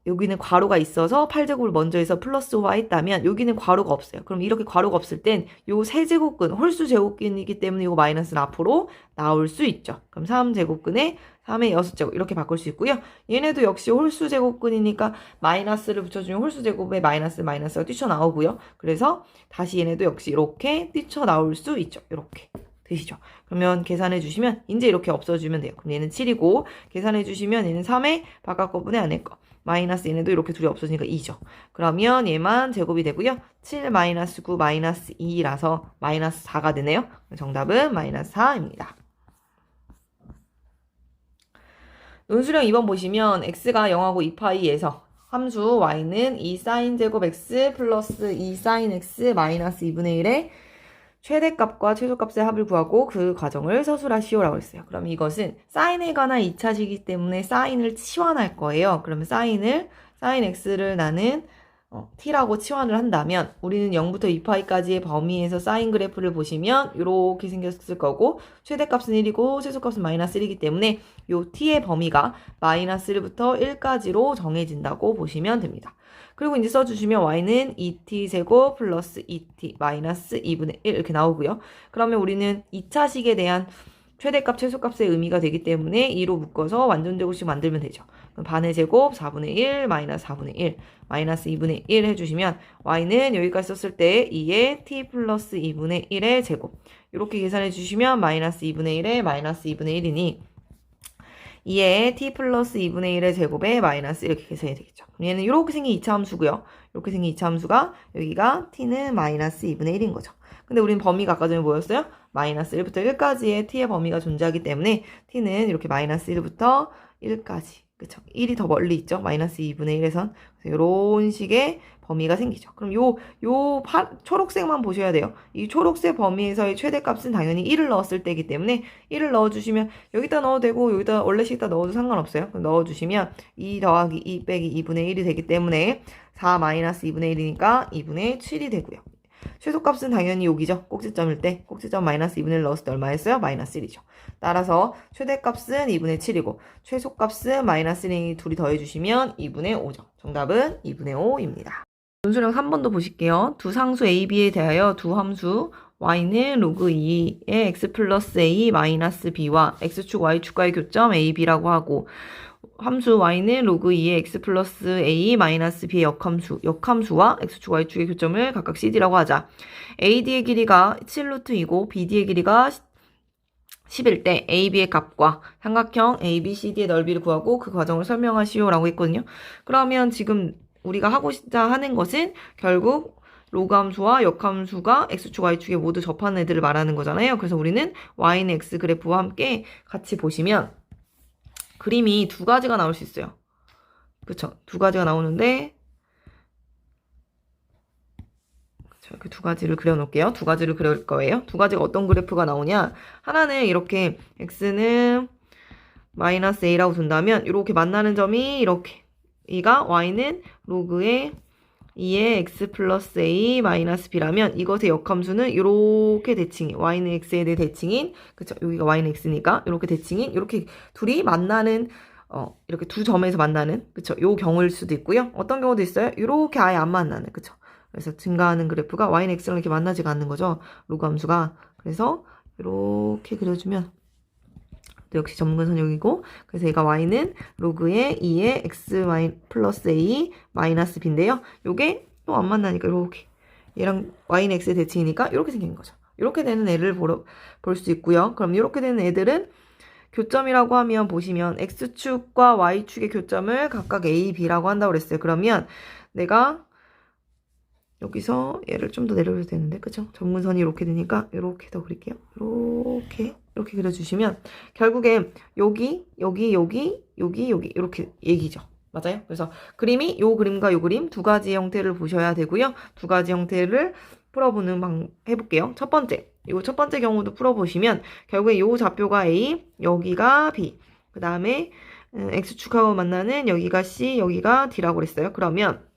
여기는 괄호가 있어서 8제곱을 먼저 해서 플러스 5가 있다면 여기는 괄호가 없어요. 그럼 이렇게 괄호가 없을 땐 요 세제곱근 홀수 제곱근이기 때문에 요 마이너스는 앞으로 나올 수 있죠. 그럼 3제곱근에 3의 6제곱 이렇게 바꿀 수 있고요. 얘네도 역시 홀수 제곱근이니까 마이너스를 붙여주면 홀수 제곱에 마이너스가 뛰쳐나오고요. 그래서 다시 얘네도 역시 이렇게 뛰쳐나올 수 있죠. 이렇게. 되시죠? 그러면 계산해 주시면 이제 이렇게 없어지면 돼요. 그럼 얘는 7이고 계산해 주시면 얘는 3의 바깥 거분의 안에 거 마이너스 얘네도 이렇게 둘이 없어지니까 2죠. 그러면 얘만 제곱이 되고요. 7 마이너스 9 마이너스 2라서 마이너스 4가 되네요. 정답은 마이너스 4입니다. 논술형 2번 보시면 x가 0하고 2파이에서 함수 y는 2sin 제곱 x 플러스 2sin x 마이너스 2분의 1의 최대값과 최소값의 합을 구하고 그 과정을 서술하시오라고 했어요. 그럼 이것은 사인에 관한 2차식이기 때문에 사인을 치환할 거예요. 그러면 사인 x를 나는 t라고 치환을 한다면 우리는 0부터 2파이까지의 범위에서 사인 그래프를 보시면 이렇게 생겼을 거고 최대값은 1이고 최소값은 마이너스 1이기 때문에 이 t의 범위가 마이너스 1부터 1까지로 정해진다고 보시면 됩니다. 그리고 이제 써주시면 y는 2t제곱 플러스 2t 마이너스 2분의 1 이렇게 나오고요. 그러면 우리는 2차식에 대한 최대값, 최소값의 의미가 되기 때문에 2로 묶어서 완전제곱식 만들면 되죠. 그럼 반의 제곱 4분의 1 마이너스 4분의 1 마이너스 2분의 1 해주시면 y는 여기까지 썼을 때 2의 t 플러스 2분의 1의 제곱 이렇게 계산해 주시면 마이너스 2분의 1에 마이너스 2분의 1이니 2의 t 플러스 2분의 1의 제곱에 마이너스 이렇게 계산이 되겠죠. 그럼 얘는 이렇게 생긴 2차 함수고요. 이렇게 생긴 2차 함수가 여기가 t는 마이너스 2분의 1인 거죠. 근데 우리는 범위가 아까 전에 뭐였어요? 마이너스 1부터 1까지의 t의 범위가 존재하기 때문에 t는 이렇게 마이너스 1부터 1까지 그쵸? 1이 더 멀리 있죠? 마이너스 2분의 1에선 이런 식의 범위가 생기죠. 그럼 초록색만 보셔야 돼요. 이 초록색 범위에서의 최대값은 당연히 1을 넣었을 때이기 때문에 1을 넣어주시면 여기다 넣어도 되고 여기다 원래식다 넣어도 상관없어요. 그럼 넣어주시면 2 더하기 2 빼기 2분의 1이 되기 때문에 4 마이너스 2분의 1이니까 2분의 7이 되고요. 최소값은 당연히 여기죠. 꼭지점일 때 꼭지점 마이너스 2분의 1 넣었을 때 얼마였어요? 마이너스 1이죠. 따라서 최대값은 2분의 7이고 최소값은 마이너스 1이 둘이 더해주시면 2분의 5죠. 정답은 2분의 5입니다. 논술형 3번도 보실게요. 두 상수 a, b에 대하여 두 함수 y는 로그 2의 x 플러스 a 마이너스 b와 x축, y축과의 교점 a, b라고 하고 함수 y는 로그 2의 x 플러스 a 마이너스 b의 역함수와 x축, y축의 교점을 각각 cd라고 하자. ad의 길이가 7루트이고 bd의 길이가 10일 때 AB의 값과 삼각형 ABCD의 넓이를 구하고 그 과정을 설명하시오라고 했거든요. 그러면 지금 우리가 하고자 하는 것은 결국 로그 함수와 역함수가 x축, y축에 모두 접하는 애들을 말하는 거잖아요. 그래서 우리는 y는 x 그래프와 함께 같이 보시면 그림이 두 가지가 나올 수 있어요. 그쵸? 두 가지가 나오는데 이렇게 두 가지를 그려놓을게요. 두 가지를 그릴 거예요. 두 가지가 어떤 그래프가 나오냐. 하나는 이렇게 x는 마이너스 a라고 둔다면 이렇게 만나는 점이 이렇게 이가 y는 로그의 2의 x 플러스 a 마이너스 b라면 이것의 역함수는 이렇게 대칭이 y는 x에 대해 대칭인 그쵸 여기가 y는 x니까 이렇게 대칭인 이렇게 둘이 만나는 이렇게 두 점에서 만나는 그쵸 요 경우일 수도 있고요. 어떤 경우도 있어요. 이렇게 아예 안 만나는 그쵸 그래서 증가하는 그래프가 y는 x랑 이렇게 만나지가 않는 거죠. 로그 함수가. 그래서 이렇게 그려주면 또 역시 점근선 여기고 그래서 얘가 y는 로그의 2의 x 플러스 a 마이너스 b인데요. 요게 또 안 만나니까 이렇게 얘랑 y는 x의 대칭이니까 이렇게 생긴 거죠. 이렇게 되는 애를 볼 수 있고요. 그럼 이렇게 되는 애들은 교점이라고 하면 보시면 x축과 y축의 교점을 각각 a, b라고 한다고 그랬어요. 그러면 내가 여기서 얘를 좀 더 내려줘야 되는데 그쵸? 점근선이 이렇게 되니까 이렇게 더 그릴게요. 이렇게 그려주시면 결국에 여기 이렇게 얘기죠. 맞아요? 그래서 그림이 요 그림과 요 그림 두 가지 형태를 보셔야 되고요. 두 가지 형태를 풀어보는 해볼게요. 첫 번째 경우도 풀어보시면 결국에 요 좌표가 A, 여기가 B 그 다음에 X축하고 만나는 여기가 C, 여기가 D라고 그랬어요. 그러면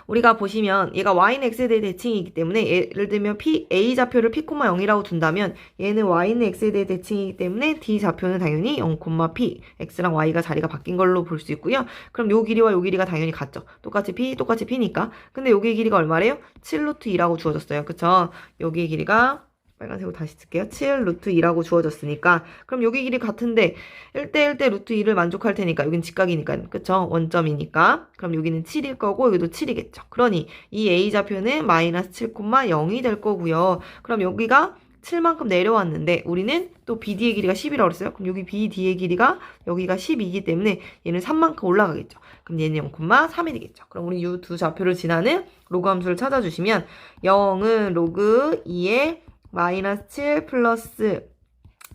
우리가 보시면 얘가 y는 x에 대해 대칭이기 때문에 예를 들면 A 좌표를 p, 0이라고 둔다면 얘는 y는 x에 대해 대칭이기 때문에 D 좌표는 당연히 0, p x랑 y가 자리가 바뀐 걸로 볼 수 있고요. 그럼 요 길이와 요 길이가 당연히 같죠. 똑같이 p니까. 근데 여기의 길이가 얼마래요? 7루트 2라고 주어졌어요. 그쵸? 여기의 길이가 빨간색으로 다시 쓸게요. 7 루트 2라고 주어졌으니까 그럼 여기 길이 같은데 1대1대 루트 2를 만족할 테니까 여긴 직각이니까 그쵸? 원점이니까 그럼 여기는 7일 거고 여기도 7이겠죠. 그러니 이 A좌표는 마이너스 7,0이 될 거고요. 그럼 여기가 7만큼 내려왔는데 우리는 또 BD의 길이가 10이라고 그랬어요. 그럼 여기 BD의 길이가 여기가 10이기 때문에 얘는 3만큼 올라가겠죠. 그럼 얘는 0,3이 되겠죠. 그럼 우리 이 두 좌표를 지나는 로그 함수를 찾아주시면 0은 로그 2의 마이너스 7 플러스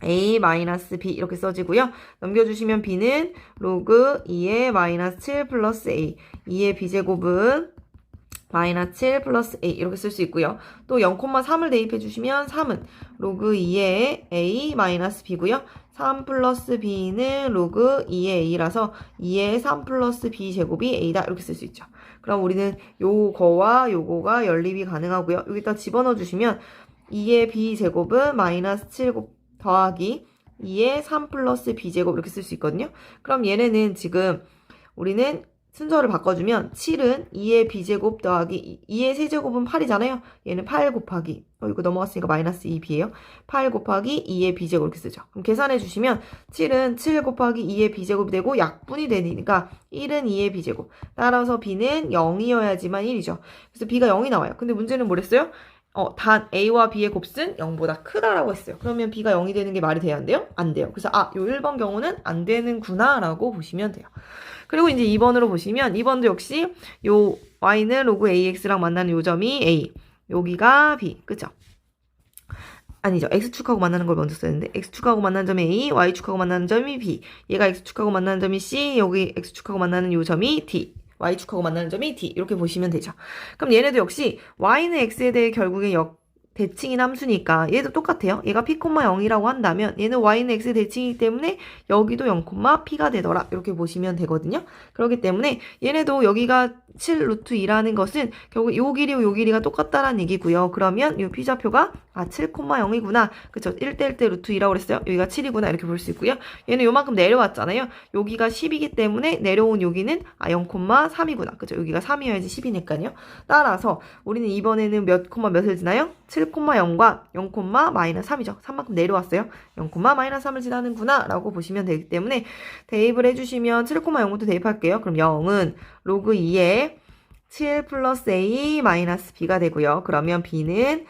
a 마이너스 b 이렇게 써지고요. 넘겨주시면 b는 로그 2의 마이너스 7 플러스 a 2의 b제곱은 마이너스 7 플러스 a 이렇게 쓸 수 있고요. 또 0,3을 대입해 주시면 3은 로그 2의 a 마이너스 b고요. 3 플러스 b는 로그 2의 a라서 2의 3 플러스 b 제곱이 a다 이렇게 쓸 수 있죠. 그럼 우리는 요거와 요거가 연립이 가능하고요. 여기다 집어넣어 주시면 2의 b 제곱은 마이너스 7 더하기 2의 3 플러스 b제곱 이렇게 쓸 수 있거든요. 그럼 얘네는 지금 우리는 순서를 바꿔주면 7은 2의 b제곱 더하기 2의 세제곱은 8이잖아요. 얘는 8 곱하기 이거 넘어갔으니까 마이너스 2b예요. 8 곱하기 2의 b제곱 이렇게 쓰죠. 그럼 계산해 주시면 7은 7 곱하기 2의 b제곱이 되고 약분이 되니까 1은 2의 b제곱. 따라서 b는 0이어야지만 1이죠. 그래서 b가 0이 나와요. 근데 문제는 뭐랬어요? 단 A와 B의 곱은 0보다 크다라고 했어요. 그러면 B가 0이 되는 게 말이 돼야 안 돼요? 안 돼요. 그래서 요 1번 경우는 안 되는구나 라고 보시면 돼요. 그리고 이제 2번으로 보시면 2번도 역시 요 Y는 로그 AX랑 만나는 요 점이 A, 여기가 B, 그죠? 아니죠. X축하고 만나는 걸 먼저 썼는데 X축하고 만나는 점이 A, Y축하고 만나는 점이 B, 얘가 X축하고 만나는 점이 C, 여기 X축하고 만나는 요 점이 D. Y축하고 만나는 점이 D 이렇게 보시면 되죠. 그럼 얘네도 역시 Y는 X에 대해 결국에 대칭인 함수니까 얘도 똑같아요. 얘가 P, 0이라고 한다면 얘는 Y는 X의 대칭이기 때문에 여기도 0, P가 되더라 이렇게 보시면 되거든요. 그렇기 때문에 얘네도 여기가 7 루트 2라는 것은 결국 요 길이와 요 길이가 똑같다라는 얘기고요. 그러면 이 P좌표가 7, 0이구나. 그쵸? 1대1 대 루트 2라고 그랬어요. 여기가 7이구나 이렇게 볼 수 있고요. 얘는 요만큼 내려왔잖아요. 여기가 10이기 때문에 내려온 여기는 0,3이구나. 그쵸? 여기가 3이어야지 10이니까요. 따라서 우리는 이번에는 몇을 지나요? 7,0과 0, 마이너스 3이죠. 3만큼 내려왔어요. 0, 마이너스 3을 지나는구나 라고 보시면 되기 때문에 대입을 해주시면 7,0부터 대입할게요. 그럼 0은 로그 2에 7 플러스 a 마이너스 b가 되고요. 그러면 b는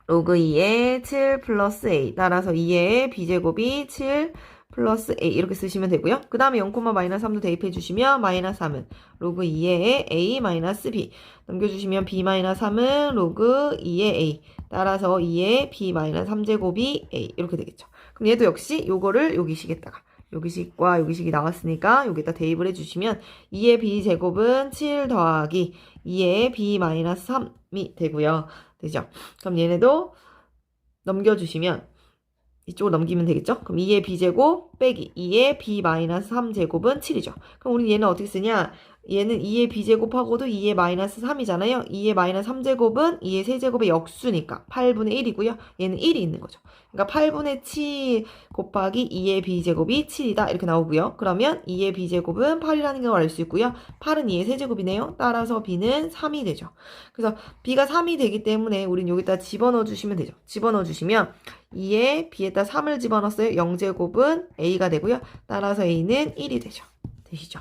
로그 2에 7 플러스 a 따라서 2의 b제곱이 7 플러스 a 이렇게 쓰시면 되고요. 그 다음에 0, 마이너스 3도 대입해 주시면 마이너스 3은 로그 2의 a 마이너스 b 넘겨주시면 b 마이너스 3은 로그 2의 a 따라서 2의 b 마이너스 3제곱이 a 이렇게 되겠죠. 그럼 얘도 역시 요거를 여기식에다가 여기식과 여기식이 나왔으니까 여기다 대입을 해주시면 2의 b제곱은 7 더하기 2의 b 마이너스 3이 되고요. 되죠? 그럼 얘네도 넘겨주시면 이쪽으로 넘기면 되겠죠? 그럼 2의 b제곱 빼기 2의 b 마이너스 3제곱은 7이죠. 그럼 우리 얘는 어떻게 쓰냐? 얘는 2의 b제곱하고도 2의 마이너스 3이잖아요. 2의 마이너스 3제곱은 2의 세제곱의 역수니까 8분의 1이고요. 얘는 1이 있는 거죠. 그러니까 8분의 7 곱하기 2의 b제곱이 7이다 이렇게 나오고요. 그러면 2의 b제곱은 8이라는 걸 알 수 있고요. 8은 2의 세제곱이네요. 따라서 b는 3이 되죠. 그래서 b가 3이 되기 때문에 우린 여기다 집어넣어 주시면 되죠. 집어넣어 주시면 2의 b에다 3을 집어넣었어요. 0제곱은 a가 되고요. 따라서 a는 1이 되죠. 되시죠?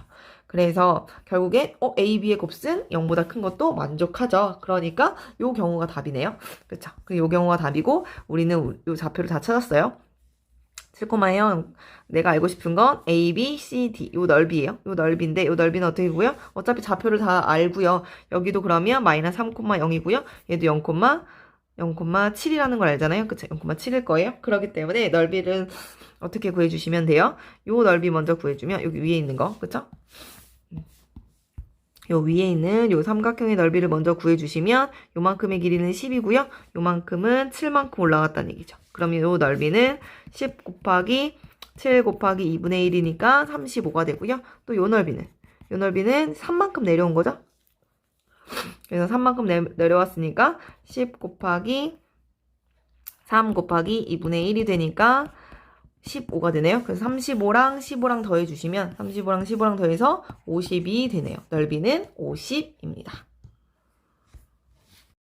그래서 결국엔 A, B의 곱은 0보다 큰 것도 만족하죠. 그러니까 요 경우가 답이네요. 그쵸? 요 경우가 답이고 우리는 요 좌표를 다 찾았어요. 7,0 내가 알고 싶은 건 A, B, C, D 요 넓이에요. 요 넓이인데 요 넓이는 어떻게 되고요? 어차피 좌표를 다 알고요. 여기도 그러면 마이너스 3,0이고요. 얘도 0,7이라는 걸 알잖아요. 그쵸? 0,7일 거예요. 그렇기 때문에 넓이를 어떻게 구해주시면 돼요? 요 넓이 먼저 구해주면 여기 위에 있는 거 그쵸? 요 위에 있는 요 삼각형의 넓이를 먼저 구해주시면 요만큼의 길이는 10이고요. 요만큼은 7만큼 올라갔다는 얘기죠. 그러면 요 넓이는 10 곱하기 7 곱하기 2분의 1이니까 35가 되고요. 또 요 넓이는 3만큼 내려온 거죠. 그래서 3만큼 내려왔으니까 10 곱하기 3 곱하기 2분의 1이 되니까 15가 되네요. 그래서 35랑 15랑 더해주시면 35랑 15랑 더해서 50이 되네요. 넓이는 50입니다.